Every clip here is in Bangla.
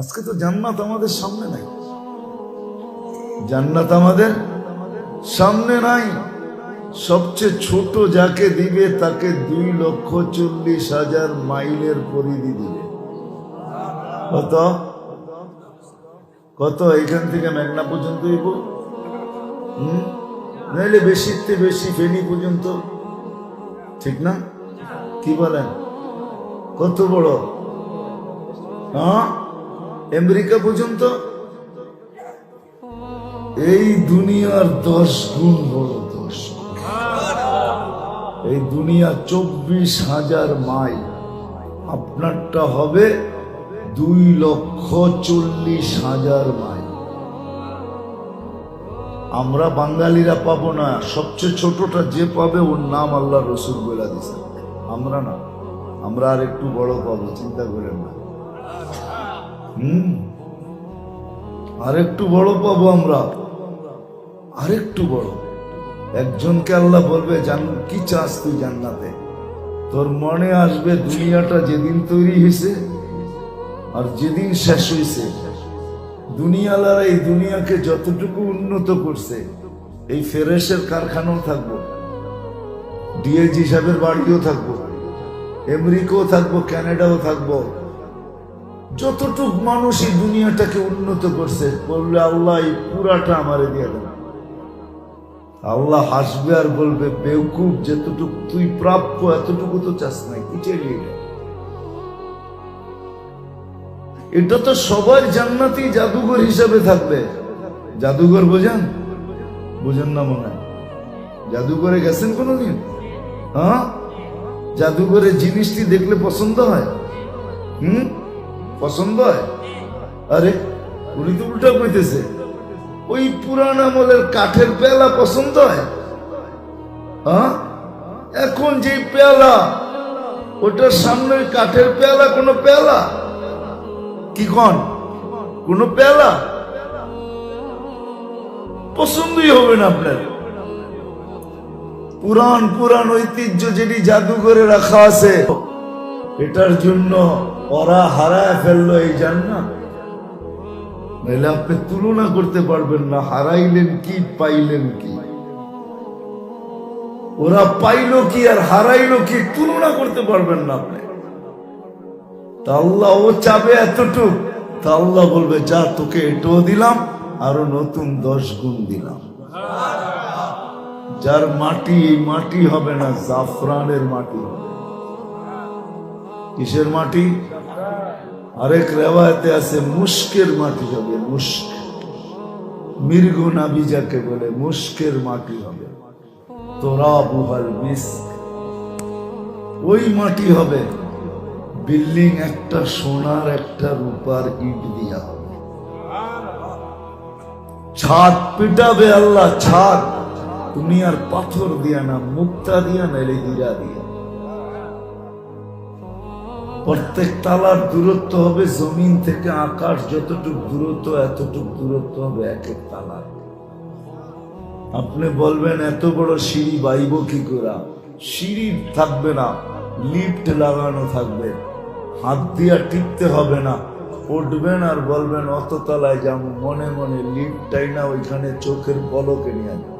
আজকে তো জান্নাত আমাদের সামনে নাই, জান্নাত আমাদের সামনে নাই। সবচেয়ে ছোট যাকে দিবে তাকে 2,40,000 মাইলের পরিধি দিবে। কত কত? এখান থেকে মেঘনা পর্যন্ত দিব, নাইলে বেশিতে বেশি ফেনী পর্যন্ত, ঠিক না? কি বলেন? কত বড়? হ্যাঁ, আমেরিকা পর্যন্ত। এই দুনিয়ার 10 গুণ বড়, 10 গুণ। এই দুনিয়া 24,000 মাইল, আপনারটা হবে 2,40,000 মাইল। আমরা বাঙালিরা পাবো না, সবচেয়ে ছোটটা যে পাবে ওর নাম আল্লাহ রসুল বলে দিছে। আমরা না, আমরা আর একটু বড় পাবো, চিন্তা করেন না। আরেকটু বড় পাবো আমরা, আরেকটু বড়। একজনকে আল্লাহ বলবে, জান কি চাস তুই জান্নাতে? তোর মনে আসবে দুনিয়াটা যেদিন তৈরি হয়েছে আর যেদিন শেষ হয়েছে, দুনিয়ালারা এই দুনিয়াকে যতটুকু উন্নত করছে, এই ফেরেশের কারখানাও থাকবো, ডিএজি সাহেবের বাড়িও থাকবো, আমেরিকাও থাকবো, কানাডাও থাকবো। যতটুক মানুষ এই দুনিয়াটাকে উন্নত করছে, বললে আল্লাহ এই পুরাটা আমারে দিয়ে দেন। আল্লাহ হাসবে আর বলবে, বেউকুফ, যতটুকু তুই প্রাপ্য এতটুকু তো চাস নাই, কি চাইলি? এটা তো সবার জান্নাতি জাদুঘর হিসাবে থাকবে। জাদুঘর বোঝেন? বোঝেন না মনে হয়? জাদুঘরে গেছেন কোনোদিন? হ্যাঁ, জাদুঘরে জিনিসটি দেখলে পছন্দ হয়? পছন্দ হয়? আরে উনি তো উল্টা কইতেছে, ওই পুরান আমলের কাঠের পেয়ালা পছন্দ হয়? হ্যাঁ, এখন যে পেয়ালা, ওটার সামনে কাঠের পেয়ালা কোনো পেয়ালা? কি কন? কোন পেয়ালা পছন্দই হবে না আপনার। পুরান পুরান ঐতিহ্য যেটি জাদুঘরে রাখা আছে, এটার জন্য ওরা হারায় ফেললো এই জান্নাত। নাহলে আপনি তুলনা করতে পারবেন না, হারাইলেন কি পাইলেন কি। ওরা পাইলো কি আর হারাইলো কি তুলনা করতে পারবেন না আপনি। তা আল্লাহ ও চাবে এতটুক, তা আল্লাহ বলবে, যা তোকে এটাও দিলাম, আরো নতুন 10 গুণ দিলাম। যার মাটি, এই মাটি হবে না জাফরানের মাটি। কিসের মাটি? আরেক রেওয়ায়েতে আছে মুস্কের মাটি হবে, মুস্ক, মৃগ নাবি যাকে বলে, মুস্কের মাটি হবে। তোরাবুহাল মিস্ক, ওই মাটি হবে। বিল্ডিং একটা সোনার একটা রূপার ইট দিয়া হবে। ছাদ পিটাবে আল্লাহ, ছাদ দুনিয়ার পাথর দিয়া না, মুক্তা দিয়া, নাইলে হীরা দিয়া। প্রত্যেক তালার দূরত্ব হবে জমিন থেকে আকাশ যতটুক দূরত্ব, এতটুক দূরত্ব হবে এক এক তালার। আপনি বলবেন এত বড় সিঁড়ি বাইব কি করে? সিঁড়ি থাকবে না, লিফট লাগানো থাকবে, হাত দিয়া টিপতে হবে না। উঠবেন আর বলবেন অত তলায় যাবো, মনে মনে লিফটটাই না ওইখানে চোখের পলকে নিয়ে যাবো।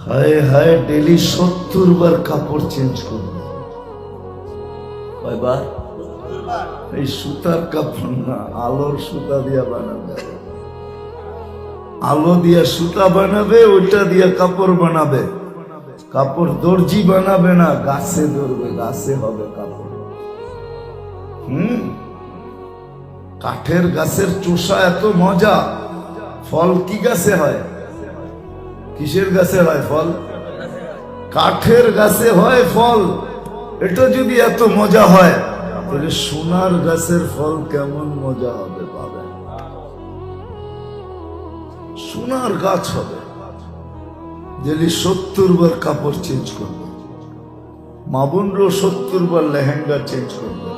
হায় হায়, ডেলি 70 বার কাপড় চেঞ্জ করবে। কয়বার? এই সুতার কাপড় না, আলোর সুতা দিয়া বানাবে। আলো দিয়া সুতা বানাবে, ওইটা দিয়া কাপড় বানাবে। কাপড় দর্জি বানাবে না, গাছে ধরবে, গাছে হবে কাপড়। কাঠের গাছের চোষা এত মজা। ফল কি গাছে হয়? কিসের গাছে হয় ফল? কাঠের গাছে হয় ফল। এটা যদি এত মজা হয়, তাহলে সোনার গাছের ফল কেমন মজা হবে পাবেন। সোনার গাছ হবে, যেলি 70 বার কাপড় চেঞ্জ করবে। মা বোনরও 70 বার লেহেঙ্গা চেঞ্জ করবে।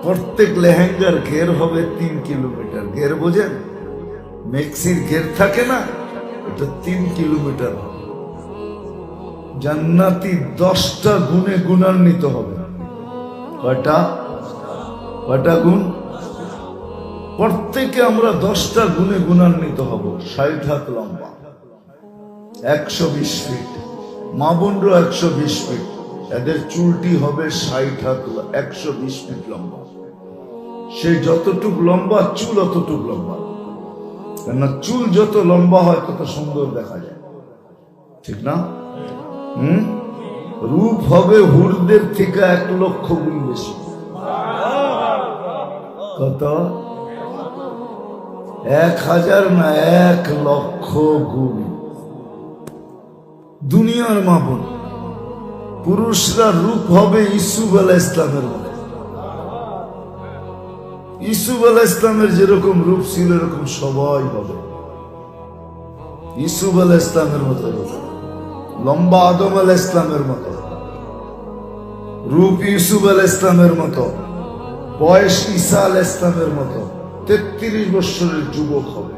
প্রত্যেক লেহেঙ্গার ঘের হবে 3 কিলোমিটার। ঘের বোঝেন? মেক্সির ঘের থাকে না, এটা 3 কিলোমিটার হবে। জান্নাতি 10টা গুণে গুণান্বিত হবে। কয়টা? কয়টা গুণ? প্রত্যেকে আমরা 10টা গুণে গুণান্বিত হব। 60 হাত লম্বা, 120 ফিট, মা বোনরা 120 ফিট, এদের চুলটি হবে 60 হাত, 120 ফিট লম্বা। সে যতটুক লম্বা চুল অতটুক লম্বা, কেননা চুল যত লম্বা হয় তত সুন্দর দেখা যায়, ঠিক না? রূপ হবে হুরদের থেকে 1 লক্ষ গুণ বেশি। কত? 1000 না, 1 লক্ষ গুণ। দুনিয়ার মা বোন পুরুষরা রূপ হবে ইসুফ আলাইহিস ইসলামের মতো। ইসুফ আলাইহিস ইসলামের যেরকম রূপ ছিল এরকম সবাই হবে। ইসুফ আলাইহিস ইসলামের মতো লম্বা, আদম আলাইহিস ইসলামের মতো রূপ, ইউসুফ আলাইহিস ইসলামের মতো বয়স, ঈসা আলাইহিস ইসলামের মতো 33 বছরের যুবক হবে।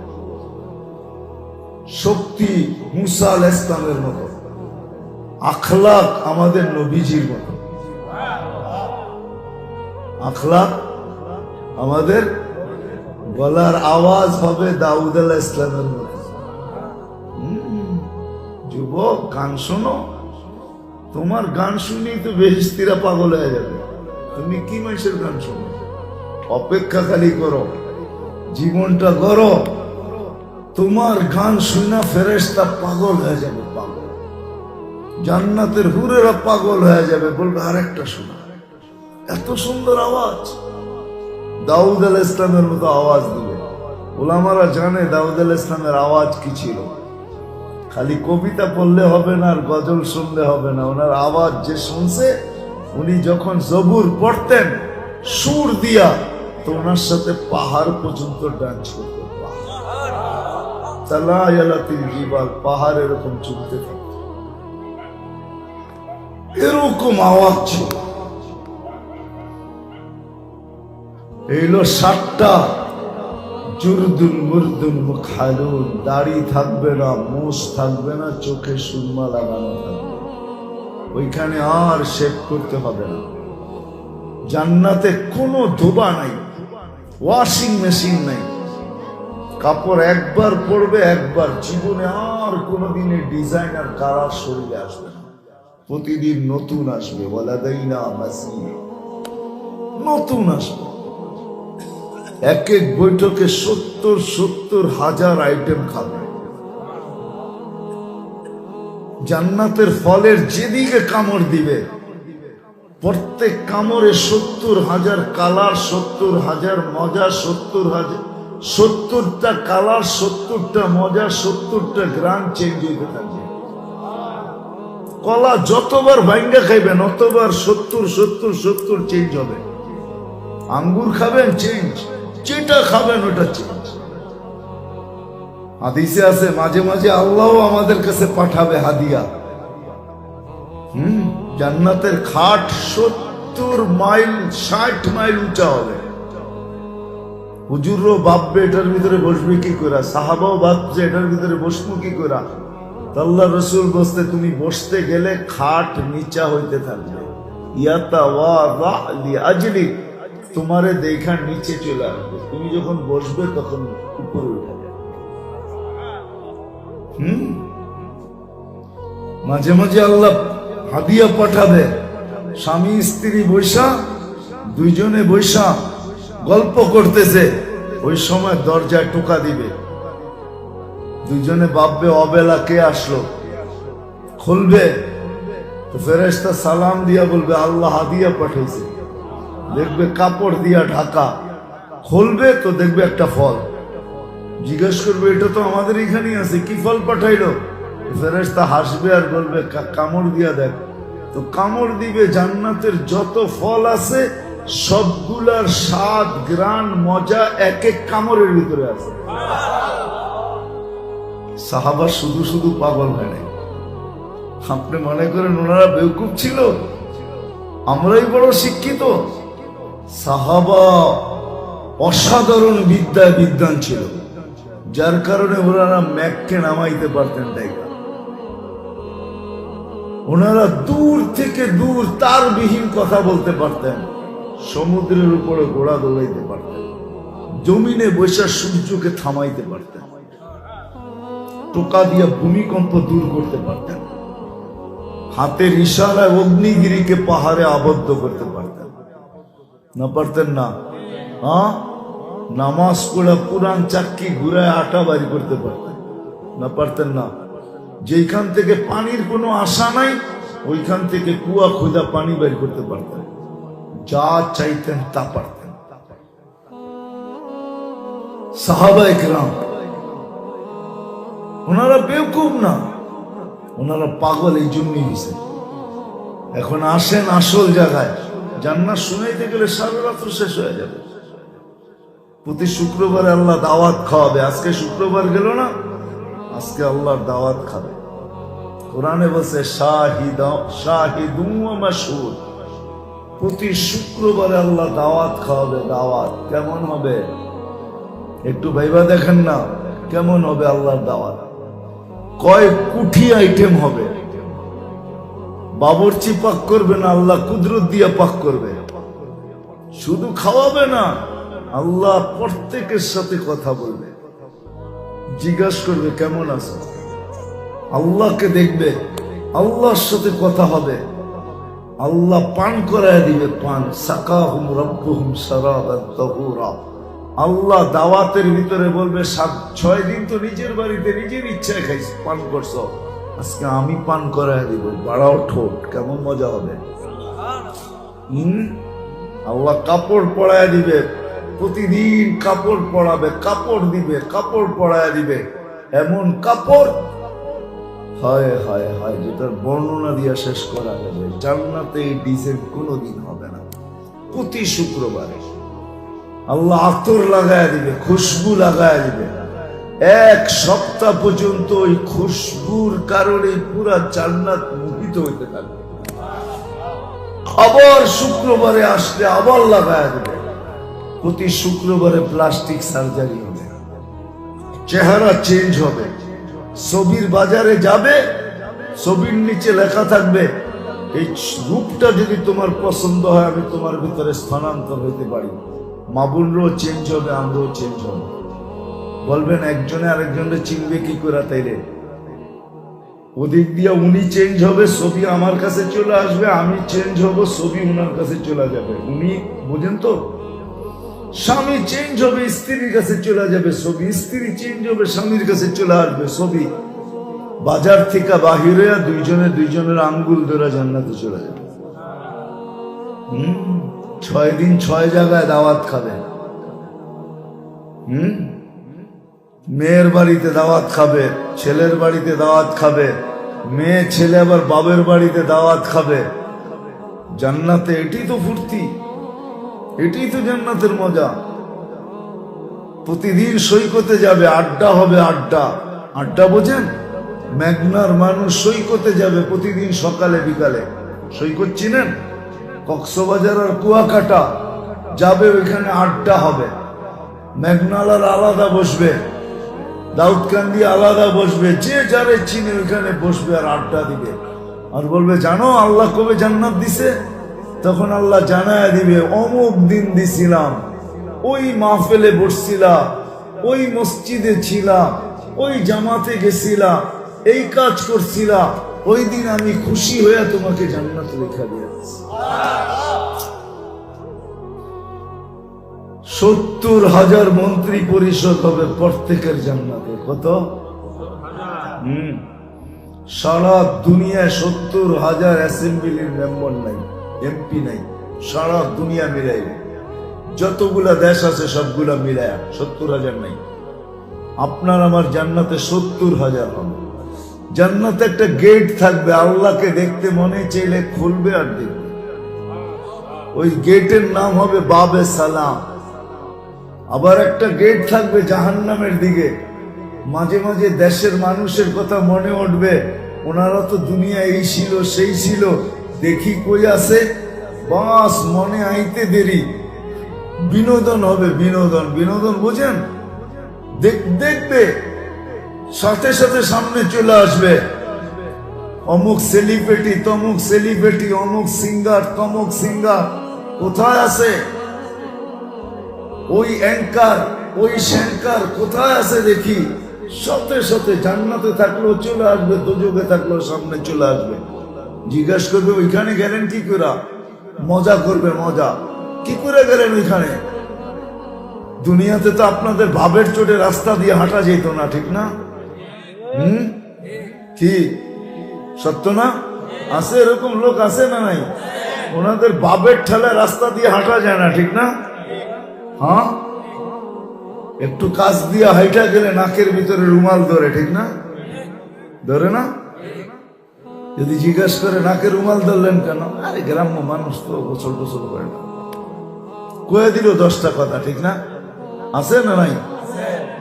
শক্তি মুসা আলাইহিস ইসলামের মতো, আখলাক আমাদের নবীজির মতো। আখলাক আমাদের, গলার আওয়াজ হবে দাউদ আলাইহিস ইসলামের মতো। যুবক গান শোনো, তোমার গান শুনেই তো বেহেশতিরা পাগল হয়ে যাবে। তুমি কি মানুষের গান শোনো? অপেক্ষা খালি করো, জীবনটা গড়ো, তোমার গান শুনা ফেরেশতা পাগল হয়ে যাবে, পাগল। জান্নাতের হুরেরা পাগল হয়ে যাবে, বলবে আরেকটা শোনা। এত সুন্দর আওয়াজ, দাউদ আলাইহিস ইসলামের মতো আওয়াজ দিবে। ওলামারা জানে দাউদ আলাইহিস ইসলামের আওয়াজ কি ছিল। খালি কবিতা পড়লে হবে না, আর গজল শুনলে হবে না। ওনার আওয়াজ যে শুনছে, উনি যখন জবুর পড়তেন সুর দিয়া, তো ওনার সাথে পাহাড় পর্যন্ত ডান্স করতেন। পাহাড় এরকম চলতে থাকত, এরকম আওয়াজ ছিল। এইলো 7টা জুরদুন মুরদুন মুখালুন, দাড়ি থাকবে না, মুছ থাকবে না, চোখে সুরমা লাগানো থাকবে, ওইখানে আর শেভ করতে হবে না। জান্নাতে কোনো ধোবা নাই, ওয়াশিং মেশিন নাই, কাপড় একবার পরবে, একবার, জীবনে আর কোনোদিনের ডিজাইন আর কালার শরীরে আসবে না, প্রতিদিন নতুন আসবে। ওয়ালাদাইনা মাসিদ, নতুন আসবে। এক এক বৈঠকে 70 হাজার আইটেম খাবে। জান্নাতের ফলের যেদিকে কামড় দিবে, প্রত্যেক কামড়ে 70 হাজার কালার, 70 হাজার মজা, 70টা কালার, 70টা মজা, 70টা গ্রাম চেঞ্জ হইতে থাকবে। কলা যতবার ভাঙ্গা খাইবেন অতবার 70 চেঞ্জ হবে। আঙ্গুর খাবেন চেঞ্জ, যেটা খাবেন ওটা চেঞ্জ। হাদিসে আছে মাঝে মাঝে আল্লাহ আমাদের কাছে পাঠাবে হাদিয়া। জান্নাতের খাট 70 মাইল 60 মাইল উঁচা হবে। হুজুরও ভাববে এটার ভিতরে বসবে কি করে, সাহাবাও ভাবছে এটার ভিতরে বসবো কি করে। আল্লাহ রসুল বসতে, তুমি বসতে গেলে খাট নিচা হইতে থাকবে। আজলি তোমারে দেখা নিচে চলে আসবে, তুমি যখন বসবে তখন উপরে উঠে যাবে। মাঝে মাঝে আল্লাহ হাদিয়া পাঠাবে। স্বামী স্ত্রী বৈশা, দুইজনে বৈশা গল্প করতেছে, ওই সময় দরজায় টোকা দিবে। দুইজনে ভাববে অবেলা কে আসলো, খুলবে তো ফেরেশতা সালাম দিয়া বলবে আল্লাহ হাদিয়া পাঠাইছে। দেখবে কাপড় দিয়া ঢাকা, খুলবে তো দেখবে একটা ফল। জিজ্ঞেস করবে এটা তো আমাদের এখানেই আছে, কি ফল পাঠাইলো? ফেরেশতা হাসবে আর বলবে কামড় দিয়া দেখ। তো কামড় দিবে, জান্নাতের যত ফল আছে সবগুলার স্বাদ, গ্রান, মজা এক এক কামড়ের ভিতরে আছে। সাহাবা শুধু শুধু পাগল হয় নাই। আপনি মনে করেন ওনারা বেউকুফ ছিল, আমরাই বড় শিক্ষিত? সাহাবা অসাধারণ বিদ্যায় বিদ্বান ছিল, যার কারণে ওনারা ম্যাককে নামাইতে পারতেন। তাই ওনারা দূর থেকে দূর তারবিহীন কথা বলতে পারতেন। সমুদ্রের উপরে ঘোড়া দৌড়াইতে পারতেন, জমিনে বৈশা সূর্যকে থামাইতে পারতেন, টোকা দিয়া ভূমিকম্প দূর করতে পারতেন, হাতের ইশারায় অগ্নিগিরিকে পাহাড়ে আবদ্ধ করতে পারতেন না? পারতেন না? হ্যাঁ, নামাজ পড়া পুরান চাক্কি ঘুরায় আটা বাড়ি করতে পারতেন না? পারতেন না? যেখান থেকে পানির কোনো আশা নাই ওইখান থেকে কুয়া খোঁজা পানি বের করতে পারতেন, যা চাইতেন তা পারতেন। সাহাবায়ে কেরাম ওনারা বেওকুফ না, ওনারা পাগল এই জন্যই হয়েছে। এখন আসেন আসল জায়গায়। জান্নাত শুনাইতে গেলে সারা রাত্র শেষ হয়ে যাবে। প্রতি শুক্রবারে আল্লাহ দাওয়াত খাওয়াবে। আজকে শুক্রবার গেল না, আজকে আল্লাহর দাওয়াত খাবে। কোরআনে বলছে শাহিদুন ওয়া মাশহুদ। প্রতি শুক্রবারে আল্লাহ দাওয়াত খাওয়াবে। দাওয়াত কেমন হবে একটু ভাইবা দেখেন না, কেমন হবে আল্লাহর দাওয়াত? কয় কোটি আইটেম হবে। বাবুর্চি পাক করবে না, আল্লাহ কুদরত দিয়ে পাক করবে। শুধু খাওয়াবে না, আল্লাহ প্রত্যেকের সাথে কথা বলবে, জিজ্ঞাসা করবে কেমন আছো। আল্লাহকে দেখবে, আল্লাহর সাথে কথা হবে। আল্লাহ পান করায় দিবে পান। সাকাহুম রাব্বুহুম শারাবান তাহুরা। আল্লাহ দাওয়াতের ভিতরে বলবে 6 দিন তো নিজের বাড়িতে নিজের ইচ্ছায় খাইছ, পান করছো, আজকে আমি পান করায় দিব। বাড়াও ঠোঁট, কেমন মজা হবে। আল্লাহ কাপড় পরায় দিবে, প্রতিদিন কাপড় পরাবে, কাপড় দিবে, কাপড় পরায় দিবে। এমন কাপড় হায় হায় হায়, যেটার বর্ণনা দিয়া শেষ করা যাবে। জান্নাতে এই ডিজাইন কোনোদিন হবে না। প্রতি শুক্রবারে আল্লাহ আতর লাগায় দিবে, খুশবু লাগায় দিবে। 1 সপ্তাহ পর্যন্ত ওই খুশবুর কারণে পুরা জান্নাত মোহিত হইতে থাকবে। আবার শুক্রবারে আসলে আবার লাগায় দিবে। প্রতি শুক্রবারে প্লাস্টিক সার্জারি হবে, চেহারা চেঞ্জ হবে। ছবির বাজারে যাবে, ছবির নিচে লেখা থাকবে এই রূপটা যদি তোমার পছন্দ হয় আমি তোমার ভিতরে স্থানান্তর হইতে পারি। মা বোনরাও চেঞ্জ হবে, আমরাও চেঞ্জ হবে। বলবেন একজনে আরেকজনের চিনবে কি করে? তাইলে ওদিক দিয়ে উনি চেঞ্জ হবে, ছবি আমার কাছে চলে আসবে, আমি চেঞ্জ হব, ছবি উনার কাছে চলে যাবে। উনি বুঝেন তো? স্বামী চেঞ্জ হবে, স্ত্রীর কাছে চলে যাবে ছবি, স্ত্রী চেঞ্জ হবে, স্বামীর কাছে চলে আসবে ছবি। বাজার থেকে বাহিরে দুইজনের আঙ্গুল ধরে জান্নাতে চলে যাবে। 6 দিন 6 জায়গায় দাওয়াত খাবে। মেয়ের বাড়িতে দাওয়াত খাবে, ছেলের বাড়িতে দাওয়াত খাবে, মেয়ে ছেলে আবার বাবের বাড়িতে দাওয়াত খাবে। জান্নাতে এটি তো ফুর্তি, এটি তো জান্নাতের মজা। প্রতিদিন সৈকতে যাবে, আড্ডা হবে। আড্ডা আড্ডা বোঝেন? মেঘনার মানুষ সৈকতে যাবে প্রতিদিন সকালে বিকালে। সৈকত চিনেন? কক্সবাজার আর কুয়াকাটা যাবে, ওইখানে আড্ডা হবে। মেঘনালার আলাদা বসবে, দাউদকান্দি আলাদা বসবে, যে যারে চিনে ওইখানে বসবে আর আড্ডা দিবে। আর বলবে জানো আল্লাহ কবে জান্নাত দিছে? তখন আল্লাহ জানায় দিবে অমুক দিন দিছিলাম, ওই মাহফিলে বসছিলাম, ওই মসজিদে ছিলাম, ওই জামাতে গেছিলাম, এই কাজ করছিলাম, ওই দিন আমি খুশি হয়ে তোমাকে জান্নাত লেখা দিয়েছি। 70,000 মন্ত্রী পরিষদ হবে প্রত্যেকের জান্নাতে। কত? সারা দুনিয়ায় 70,000 অ্যাসেম্বলির মেম্বার নাই, এমপি নাই। সারা দুনিয়া মিলাইলে যতগুলা দেশ আছে সবগুলা মিলায়া 70,000 নাই। আপনার আমার জান্নাতে 70,000 হবে। জান্নাতে একটা গেট থাকবে, আল্লাহকে দেখতে মনে চাইলে খুলবে আর দেখবে। ওই গেটের নাম হবে বাবে সালাম। আবার একটা গেট থাকবে জাহান্নামের দিকে। মাঝে মাঝে দেশের মানুষের কথা মনে উঠবে, ওনারা তো দুনিয়া এই ছিল সেই ছিল, দেখি কই আছে, বাস মনে আইতে দেরি। বিনোদন হবে, বিনোদন। বিনোদন বোঝেন? দেখবে সাথে সাথে সামনে চলে আসবে অমুক সেলিব্রিটি, তমুক সেলিব্রিটি, অমুক সিঙ্গার, তমুক সিঙ্গার। কোথায় আছে? ওই অ্যাঙ্কার, ওই শ্যাঙ্কার কোথায় আছে দেখি? সাথে সাথে জান্নাতে থাকলেও চলে আসবে, দোজখে থাকলেও সামনে চলে আসবে। জিজ্ঞাসা করবে ওইখানে গেলেন কি করে? মজা করবে, মজা কি করে গেলেন ওইখানে? দুনিয়াতে তো আপনাদের ভাবের চোটে রাস্তা দিয়ে হাঁটা যেত না, ঠিক না? কি সত্য না? আছে এরকম লোক, আছে না নাই? ওনাদের বাবের ঠেলে রাস্তা দিয়ে হাঁটা যায় না, ঠিক না? হ্যাঁ, একটু কাজ দিয়ে হাইটা গেলে নাকের ভিতরে রুমাল ধরে, ঠিক না? ধরে না? যদি জিজ্ঞাসা করে নাকে রুমাল ধরলেন কেন? আরে গ্রাম্য মানুষ তো গোসল টোসল করে না, কয়ে দিল 10টা কথা, ঠিক না? আছে না নাই?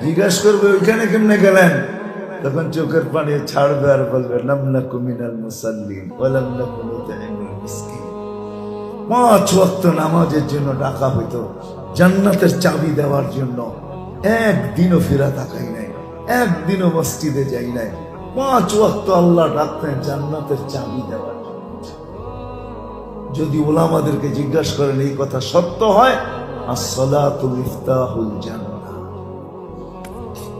জিজ্ঞাসা করবে ওইখানে কেমনে গেলেন, তখন চোখের পানি ছাড়বে আর বলবে নামনাকু মিনাল মুসাল্লিন ওয়া লাম নাকু নুতঈমুল মিসকিন। 5 ওয়াক্ত নামাজের জন্য ডাকা হইতো, জান্নাতের চাবি দেওয়ার জন্য। একদিনও ফিরা তাকাই নাই, একদিনও মসজিদে যাই নাই। 5 ওয়াক্ত আল্লাহ ডাকতেন জান্নাতের চাবি দেওয়ার জন্য। যদি ওলামাদেরকে জিজ্ঞাসা করেন এই কথা সত্য হয়, আসসালাতু মিফতাহুল জান্নাহ,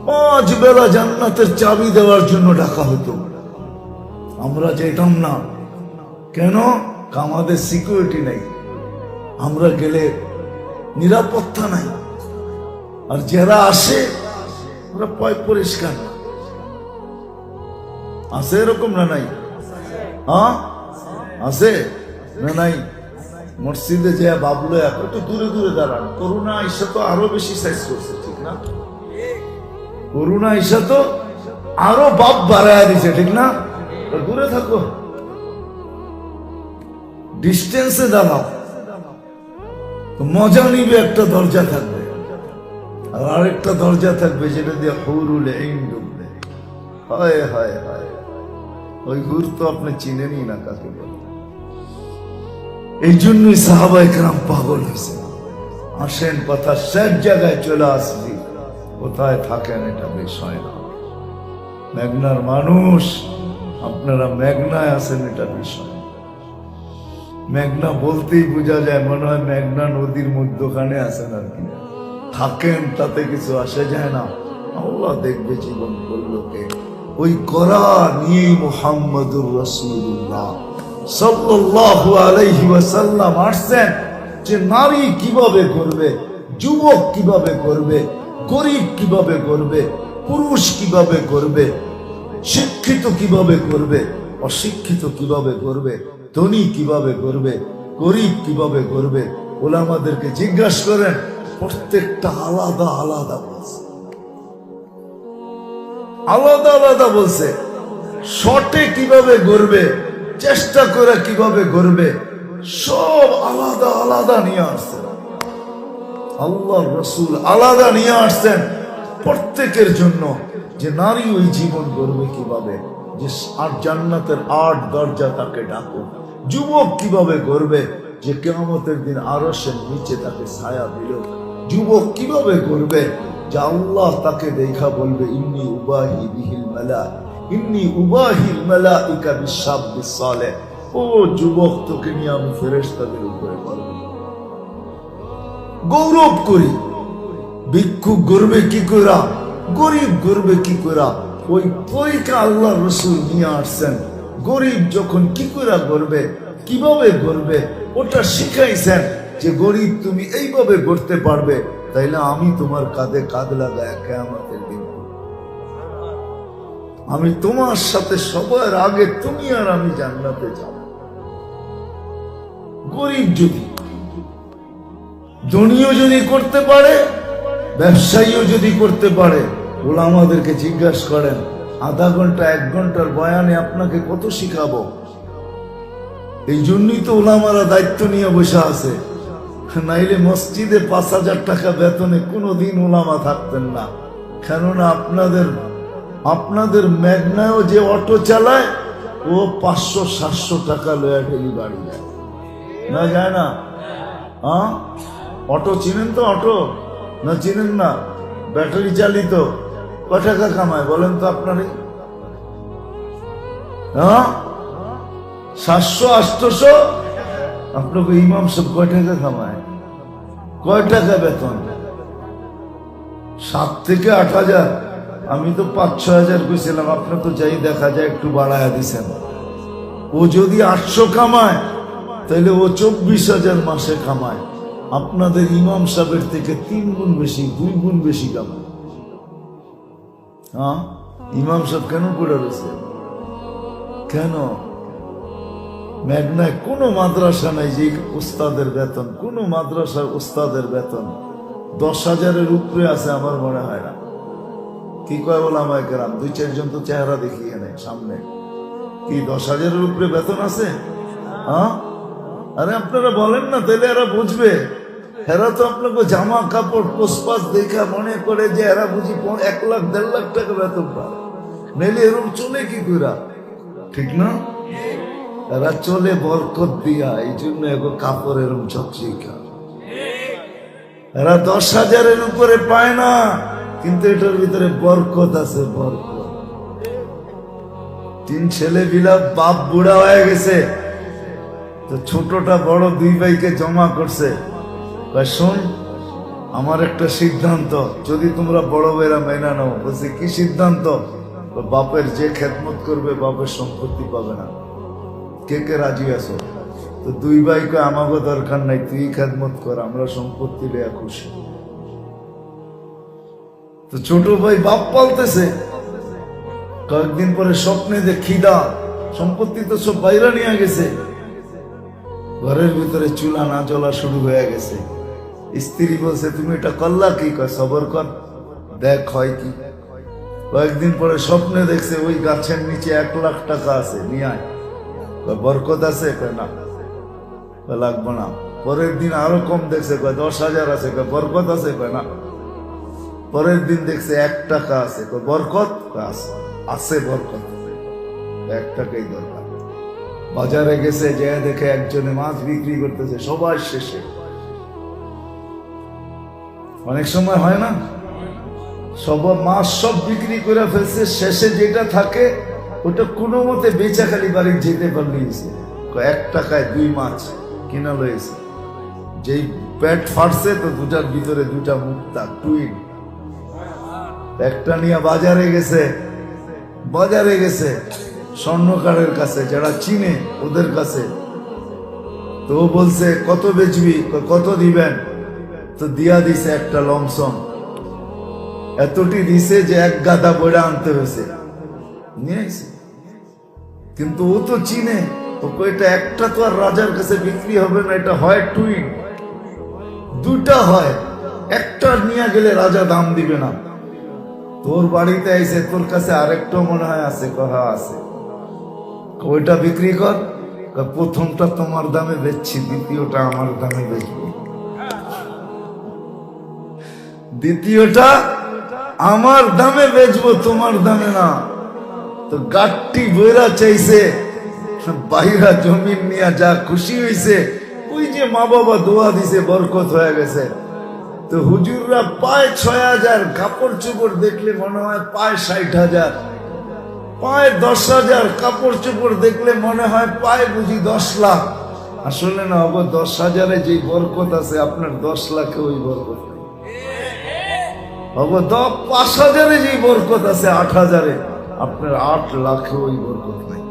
5 বেলা জান্নাতের চাবি দেওয়ার জন্য ডাকা হতো। আমরা যেতাম না কেন? আমাদের সিকিউরিটি নাই, আমরা গেলে নিরাপত্তা নাই। আর যারা আসে ওরা পয় পরিষ্কার না। আছে এরকম না নাই? হ্যাঁ আছে না নাই? মসজিদে যে বাবলো একটু দূরে দূরে দাঁড়ান। করোনা এসে তো আরো বেশি সাইজ করছে, ঠিক না? করোনা এসে তো আরো বাপ বাড়ায় দিছে, ঠিক না? দূরে থাকো, ডিস্টেন্সে দাঁড়াও। মজা নিবে, একটা দরজা থাকবে আর আরেকটা দরজা থাকবে যেটা দিয়ে হুরুল আইন ঢুকবে। হায় হায় হায়, ওই হুর তো আপনি চিনেনই না কাকে বলে। এই জন্যই সাহাবায়ে কেরাম পাগল হয়েছে। আসেন কথা সব জায়গায় চলে আসবি, কোথায় থাকেন এটা বিষয় না। মেঘনার মানুষ, আপনারা মেঘনায় আছেন এটা বিষয়। মেঘনা বলতেই বোঝা যায় মনে হয় মেঘনা নদীর মধ্যখানে আছেন আর কি। থাকেন তাতে কিছু আসে যায় না, আল্লাহ দেখবে জীবন করলোকে। ওই করা নিয়েই মুহাম্মদুর রাসূলুল্লাহ সাল্লাল্লাহু আলাইহি ওয়াসাল্লাম আসছেন যে নারী কিভাবে করবে, যুবক কিভাবে করবে, গরিব কিভাবে করবে, পুরুষ কিভাবে করবে, শিক্ষিত কিভাবে করবে, অশিক্ষিত কিভাবে করবে, ধনী কিভাবে করবে, গরিব কিভাবে করবে। ওলামাদেরকে জিজ্ঞাসা করেন, প্রত্যেকটা আলাদা আলাদা বলছে, আলাদা আলাদা বলছে। শর্টে কিভাবে করবে, চেষ্টা করে কিভাবে করবে, সব আলাদা আলাদা নিয়ে আসছেন। আল্লাহ রসুল আলাদা নিয়ে আসছেন প্রত্যেকের জন্য, যে নারী ওই জীবন করবে কিভাবে, যে আর জান্নাতের 8 দরজা তাকে ডাকো। যুবক কিভাবে করবে, যে কিয়ামতের দিন আরশের নিচে তাকে ছায়া দিল। যুবক কিভাবে করবে, যে আল্লাহ তাকে দেখা বলবে ইন্নী উবাহি বিহিল মালা, ইন্নী উবাহিল মালাইকা বিশাব্বিস সালেহ। ও যুবক, তোকে নিয়ে আমি ফেরেশতাদের উপরে বলবো, গৌরব করি। ভিক্ষুক গর্বে কি করা, গরিব গর্বে কি করা, ওই তরিকা আল্লাহ রসুল নিয়ে আসছেন। গরিব যখন কি করে করবে, কিভাবে করবে, ওটা শিখাইছেন যে গরিব তুমি এইভাবে করতে পারবে, তাইলে আমি তোমার কাঁধে কাঁধ লাগায় কিয়ামতের দিন আমি তোমার সাথে সবার আগে তুমি আর আমি জান্নাতে যাব। গরিব যদি, ধনীও যদি করতে পারে, ব্যবসায়ীও যদি করতে পারে। ওলামাদেরকে জিজ্ঞাসা করেন, আধা ঘন্টা 1 ঘন্টার বয়ানে আপনাকে কত শিখাবো? এই জন্যই তো ওলামারা দায়িত্ব নিয়ে বসে আছে। নাইলে মসজিদে 5,000 টাকা বেতনে কোনোদিন ওলামা থাকতেন না। কেননা আপনাদের মেঘনায়ও যে অটো চালায়, ও 500-700 টাকা লয়া ডেলি বাড়ি যায় না, যায় না? হ্যাঁ, অটো চিনেন তো? অটো না চিনেন না? ব্যাটারি চালিত, কত টাকা কামায় বলেন তো আপনারই? হ্যাঁ, 700-800। আপনাকে ইমাম সব কয় টাকা কামায়, কয় টাকা বেতন? 7 থেকে 8,000। আমি তো 5-6,000 কইছিলাম, আপনার তো যাই দেখা যায় একটু বাড়ায়া দিছেন। ও যদি 800 কামায় তাহলে ও 24,000 মাসে কামায়। আপনাদের ইমাম সাহেবের থেকে 3 গুণ বেশি, 2 গুণ বেশি কামায়। হ্যাঁ, ইমাম সাহেব কেন পড়ে রয়েছে? কেন? মেঘনায় কোনো মাদ্রাসা নাই যে উস্তাদের বেতন, কোনো মাদ্রাসার উস্তাদের বেতন 10,000-এর উপরে আছে আমার মনে হয় না। কি কয় ওলামায়ে কেরাম? 2-4 জন তো চেহারা দেখিয়ে নেয় সামনে। কি 10,000-এর উপরে বেতন আছে? হ্যাঁ, আরে আপনারা বলেন না, তাহলে এরা বুঝবে। এরা তো আপনাকে জামা কাপড় পোষপাস দেখা মনে করে যে এরা বুঝি 1 লাখ 1.5 লাখ টাকা বেতন পায়, নইলে এরকম চলে কি কইরা? ঠিক না? এরা চলে বরকত দিয়া, এই জন্য এগো কাপড় এরম চকচিকা। এরা 10,000-এর উপরে পায় না, কিন্তু এটার ভিতরে বরকত আছে, বরকত। 3 ছেলে বিলা বাপ বুড়া হয়ে গেছে, তো ছোটটা বড় 2 ভাইকে জমা করছে। শোন, আমার একটা সিদ্ধান্ত, যদি তোমরা বড় ভাইরা মেনা নাও। বলছে কি সিদ্ধান্ত? বাপের যে খেদমত করবে বাপের সম্পত্তি পাবে না। কে কে রাজি আছো? তো 2 ভাইকে আমাকে দরকার নাই, তুই খেদমত কর, আমরা সম্পত্তি লিয়া খুশি। তো ছোট ভাই বাপ পালতেছে। কয়েকদিন পরে স্বপ্নে যে খিদা, সম্পত্তি তো সব বাইরে নিয়ে গেছে, ঘরের ভিতরে চুলা না জ্বলা শুরু হয়ে গেছে। স্ত্রী বলছে তুমি এটা করলা কি? কয় সবর কর, দেখ হয় কি। কয়েকদিন পরে স্বপ্নে দেখছে ওই গাছের নিচে 1 লাখ টাকা আছে, নিয়ে আয়। বরকত আছে? কয় না। লাগবো না। পরের দিন আরো কম দেখছে, কয় 10,000 আছে। কয় বরকত আছে? কয় না। পরের দিন দেখছে 1 টাকা আছে। কয় বরকত? আছে, আছে বরকত, 1 টাকাই দরকার। বাজারে গেছে, যে দেখে একজনে মাছ বিক্রি করতেছে, সবার শেষে। অনেক সময় হয় না, সব মাছ সব বিক্রি করে ফেলছে, শেষে যেটা থাকে ওটা কোনো মতে বেচা খালি বাড়ি যেতে পারলিয়েছে। 1 টাকায় 2 মাছ কিনা লয়েছে। যেই পেট ফাটছে, তো 2টার ভিতরে 2টা মুক্তা, টুইন। একটা নিয়ে বাজারে গেছে স্বর্ণকারের কাছে, যারা চিনে ওদের কাছে। তো বলছে কত বেচবি? কত দিবেন? তো দিয়া দিছে একটা লমসম, এতটি দিছে যে 1 গাদা বইরা আনতে হয়েছে, নিয়ে আইছে। কিন্তু ও তো চিনে, তো এটা একটা তো আর রাজার কাছে বিক্রি হবে না, এটা হয় টুইন, 2টা হয়। একটা নিয়ে গেলে রাজা দাম দিবে না। তোর বাড়িতে আইছে, তোর কাছে আরেকটা মনে হয় আছে? কথা আছে। ওইটা বিক্রি কর। প্রথমটা তোমার দামে বেচছি, দ্বিতীয়টা আমার দামে বেচবো। দ্বিতীয়টা আমার দামে বেচবো, তোমার দামে না। তো গাট্টি বইরা চাইছে, বাইরা জমিন নিয়ে যা খুশি হইছে। ওই যে মা বাবা দোয়া দিছে, বরকত হয়ে গেছে। তো হুজুররা পায় 6,000, কাপড় চোপড় দেখলে মনে হয় পায় 60,000, পায় 10,000, কাপড় চোপড় দেখলে মনে হয় পায় বুঝি 10 লাখ। আসলে না, 10,000-এ যে বরকত আছে, আপনার 10 লাখে ওই বরকত নেই। 5,000-এ যে বরকত আছে 8,000-এ, আপনার 8 লাখে ওই বরকত নাই।